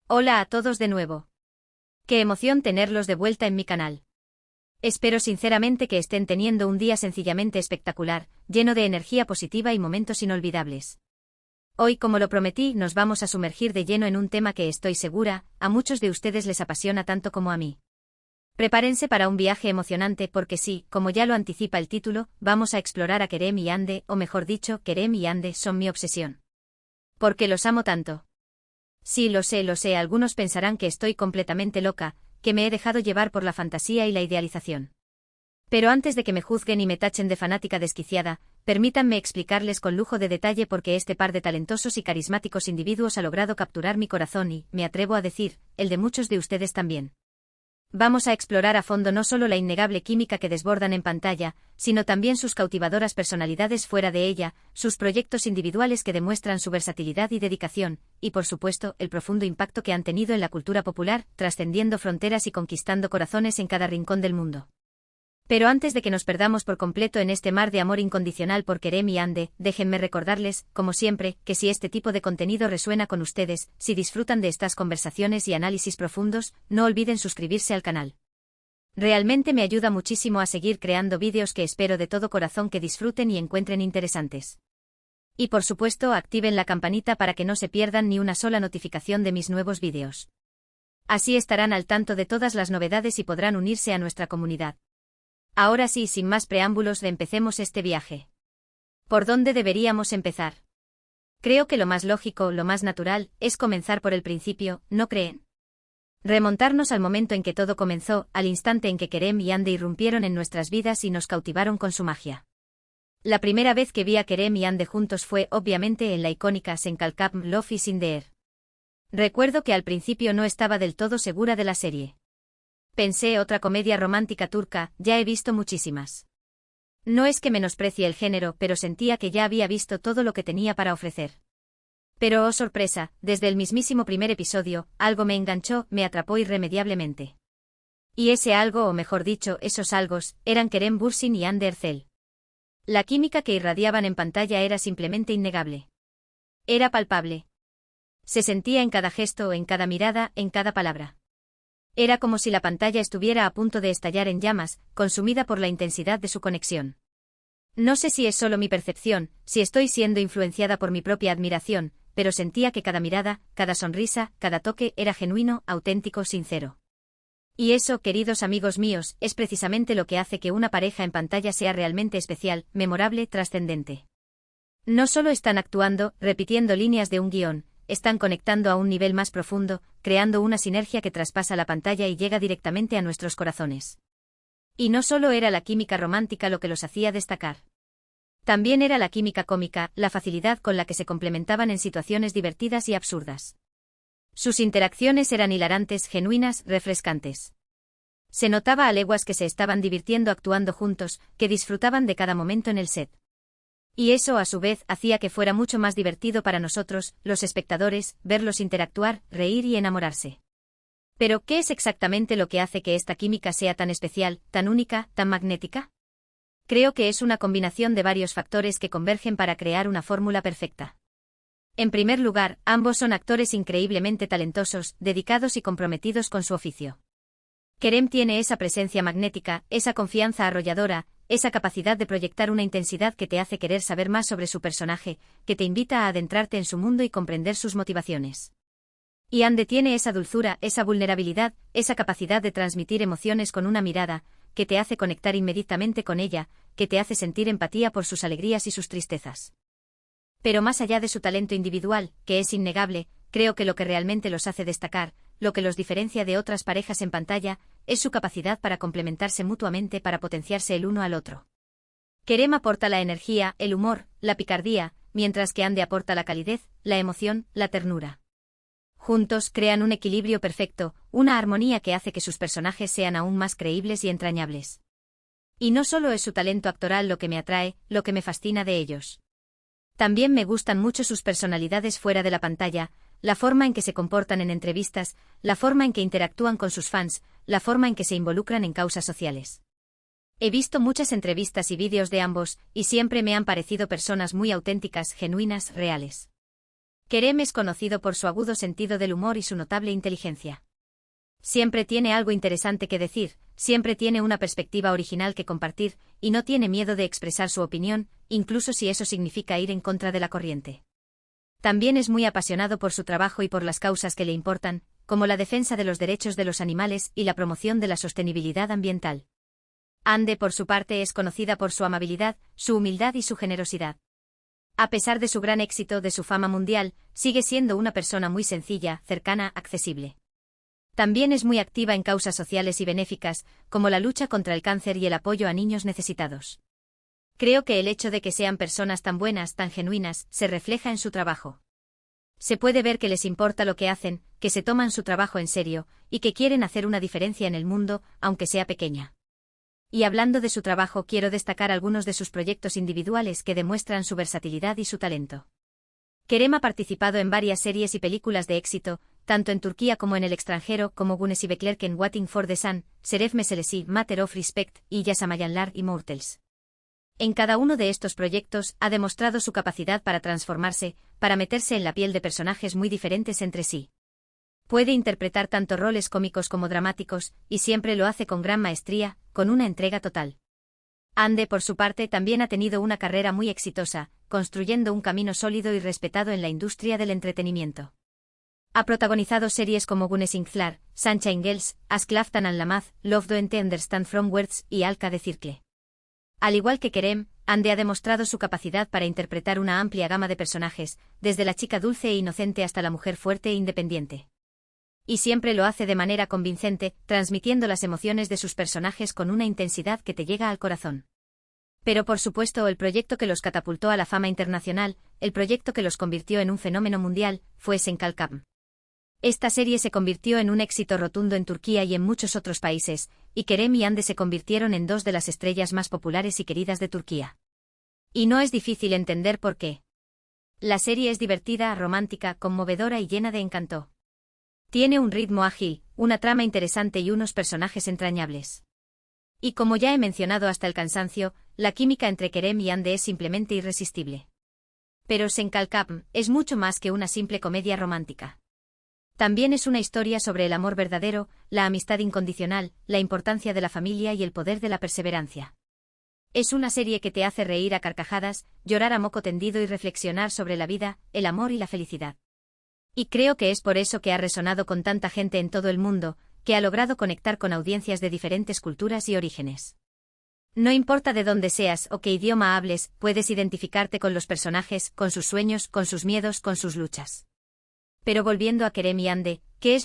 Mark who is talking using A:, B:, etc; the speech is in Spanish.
A: Hola a todos de nuevo. Qué emoción tenerlos de vuelta en mi canal. Espero sinceramente que estén teniendo un día sencillamente espectacular, lleno de energía positiva y momentos inolvidables. Hoy, como lo prometí, nos vamos a sumergir de lleno en un tema que estoy segura, a muchos de ustedes les apasiona tanto como a mí. Prepárense para un viaje emocionante porque sí, como ya lo anticipa el título, vamos a explorar a Kerem y Ande, o mejor dicho, Kerem y Ande son mi obsesión. ¿Por qué los amo tanto? Sí, lo sé, algunos pensarán que estoy completamente loca, que me he dejado llevar por la fantasía y la idealización. Pero antes de que me juzguen y me tachen de fanática desquiciada, permítanme explicarles con lujo de detalle por qué este par de talentosos y carismáticos individuos ha logrado capturar mi corazón y, me atrevo a decir, el de muchos de ustedes también. Vamos a explorar a fondo no solo la innegable química que desbordan en pantalla, sino también sus cautivadoras personalidades fuera de ella, sus proyectos individuales que demuestran su versatilidad y dedicación, y por supuesto, el profundo impacto que han tenido en la cultura popular, trascendiendo fronteras y conquistando corazones en cada rincón del mundo. Pero antes de que nos perdamos por completo en este mar de amor incondicional por Kerem y Ande, déjenme recordarles, como siempre, que si este tipo de contenido resuena con ustedes, si disfrutan de estas conversaciones y análisis profundos, no olviden suscribirse al canal. Realmente me ayuda muchísimo a seguir creando vídeos que espero de todo corazón que disfruten y encuentren interesantes. Y por supuesto, activen la campanita para que no se pierdan ni una sola notificación de mis nuevos vídeos. Así estarán al tanto de todas las novedades y podrán unirse a nuestra comunidad. Ahora sí, sin más preámbulos, empecemos este viaje. ¿Por dónde deberíamos empezar? Creo que lo más lógico, lo más natural, es comenzar por el principio, ¿no creen? Remontarnos al momento en que todo comenzó, al instante en que Kerem y Ande irrumpieron en nuestras vidas y nos cautivaron con su magia. La primera vez que vi a Kerem y Ande juntos fue, obviamente, en la icónica Senkalkam Love is in the Air. Recuerdo que al principio no estaba del todo segura de la serie. Pensé, otra comedia romántica turca, ya he visto muchísimas. No es que menosprecie el género, pero sentía que ya había visto todo lo que tenía para ofrecer. Pero oh sorpresa, desde el mismísimo primer episodio, algo me enganchó, me atrapó irremediablemente. Y ese algo, o mejor dicho, esos algos, eran Kerem Bürsin y Hande Erçel. La química que irradiaban en pantalla era simplemente innegable. Era palpable. Se sentía en cada gesto, en cada mirada, en cada palabra. Era como si la pantalla estuviera a punto de estallar en llamas, consumida por la intensidad de su conexión. No sé si es solo mi percepción, si estoy siendo influenciada por mi propia admiración, pero sentía que cada mirada, cada sonrisa, cada toque era genuino, auténtico, sincero. Y eso, queridos amigos míos, es precisamente lo que hace que una pareja en pantalla sea realmente especial, memorable, trascendente. No solo están actuando, repitiendo líneas de un guión, están conectando a un nivel más profundo, creando una sinergia que traspasa la pantalla y llega directamente a nuestros corazones. Y no solo era la química romántica lo que los hacía destacar. También era la química cómica, la facilidad con la que se complementaban en situaciones divertidas y absurdas. Sus interacciones eran hilarantes, genuinas, refrescantes. Se notaba a leguas que se estaban divirtiendo actuando juntos, que disfrutaban de cada momento en el set. Y eso, a su vez, hacía que fuera mucho más divertido para nosotros, los espectadores, verlos interactuar, reír y enamorarse. Pero, ¿qué es exactamente lo que hace que esta química sea tan especial, tan única, tan magnética? Creo que es una combinación de varios factores que convergen para crear una fórmula perfecta. En primer lugar, ambos son actores increíblemente talentosos, dedicados y comprometidos con su oficio. Kerem tiene esa presencia magnética, esa confianza arrolladora, esa capacidad de proyectar una intensidad que te hace querer saber más sobre su personaje, que te invita a adentrarte en su mundo y comprender sus motivaciones. Y Ande tiene esa dulzura, esa vulnerabilidad, esa capacidad de transmitir emociones con una mirada, que te hace conectar inmediatamente con ella, que te hace sentir empatía por sus alegrías y sus tristezas. Pero más allá de su talento individual, que es innegable, creo que lo que realmente los hace destacar, lo que los diferencia de otras parejas en pantalla, es su capacidad para complementarse mutuamente para potenciarse el uno al otro. Kerem aporta la energía, el humor, la picardía, mientras que Ande aporta la calidez, la emoción, la ternura. Juntos crean un equilibrio perfecto, una armonía que hace que sus personajes sean aún más creíbles y entrañables. Y no solo es su talento actoral lo que me atrae, lo que me fascina de ellos. También me gustan mucho sus personalidades fuera de la pantalla, la forma en que se comportan en entrevistas, la forma en que interactúan con sus fans, la forma en que se involucran en causas sociales. He visto muchas entrevistas y vídeos de ambos, y siempre me han parecido personas muy auténticas, genuinas, reales. Kerem es conocido por su agudo sentido del humor y su notable inteligencia. Siempre tiene algo interesante que decir, siempre tiene una perspectiva original que compartir, y no tiene miedo de expresar su opinión, incluso si eso significa ir en contra de la corriente. También es muy apasionado por su trabajo y por las causas que le importan, como la defensa de los derechos de los animales y la promoción de la sostenibilidad ambiental. Ande, por su parte, es conocida por su amabilidad, su humildad y su generosidad. A pesar de su gran éxito, de su fama mundial, sigue siendo una persona muy sencilla, cercana, accesible. También es muy activa en causas sociales y benéficas, como la lucha contra el cáncer y el apoyo a niños necesitados. Creo que el hecho de que sean personas tan buenas, tan genuinas, se refleja en su trabajo. Se puede ver que les importa lo que hacen, que se toman su trabajo en serio, y que quieren hacer una diferencia en el mundo, aunque sea pequeña. Y hablando de su trabajo, quiero destacar algunos de sus proyectos individuales que demuestran su versatilidad y su talento. Kerem ha participado en varias series y películas de éxito, tanto en Turquía como en el extranjero, como Güneşi Beklerken, Waiting for the Sun, Şeref Meselesi, Matter of Respect, y Yaşamayanlar Immortals. En cada uno de estos proyectos ha demostrado su capacidad para transformarse, para meterse en la piel de personajes muy diferentes entre sí. Puede interpretar tanto roles cómicos como dramáticos, y siempre lo hace con gran maestría, con una entrega total. Ande, por su parte, también ha tenido una carrera muy exitosa, construyendo un camino sólido y respetado en la industria del entretenimiento. Ha protagonizado series como Güneşinkler, Sunshine Girls, Ask Laftan and Lamaz, Love Don't Understand From Words y Alka de Circle. Al igual que Kerem, Ande ha demostrado su capacidad para interpretar una amplia gama de personajes, desde la chica dulce e inocente hasta la mujer fuerte e independiente. Y siempre lo hace de manera convincente, transmitiendo las emociones de sus personajes con una intensidad que te llega al corazón. Pero por supuesto, el proyecto que los catapultó a la fama internacional, el proyecto que los convirtió en un fenómeno mundial, fue Senkalkam. Esta serie se convirtió en un éxito rotundo en Turquía y en muchos otros países, y Kerem y Ande se convirtieron en dos de las estrellas más populares y queridas de Turquía. Y no es difícil entender por qué. La serie es divertida, romántica, conmovedora y llena de encanto. Tiene un ritmo ágil, una trama interesante y unos personajes entrañables. Y como ya he mencionado hasta el cansancio, la química entre Kerem y Ande es simplemente irresistible. Pero Senkalkam es mucho más que una simple comedia romántica. También es una historia sobre el amor verdadero, la amistad incondicional, la importancia de la familia y el poder de la perseverancia. Es una serie que te hace reír a carcajadas, llorar a moco tendido y reflexionar sobre la vida, el amor y la felicidad. Y creo que es por eso que ha resonado con tanta gente en todo el mundo, que ha logrado conectar con audiencias de diferentes culturas y orígenes. No importa de dónde seas o qué idioma hables, puedes identificarte con los personajes, con sus sueños, con sus miedos, con sus luchas. Pero volviendo a Kerem y Ande, ¿qué es lo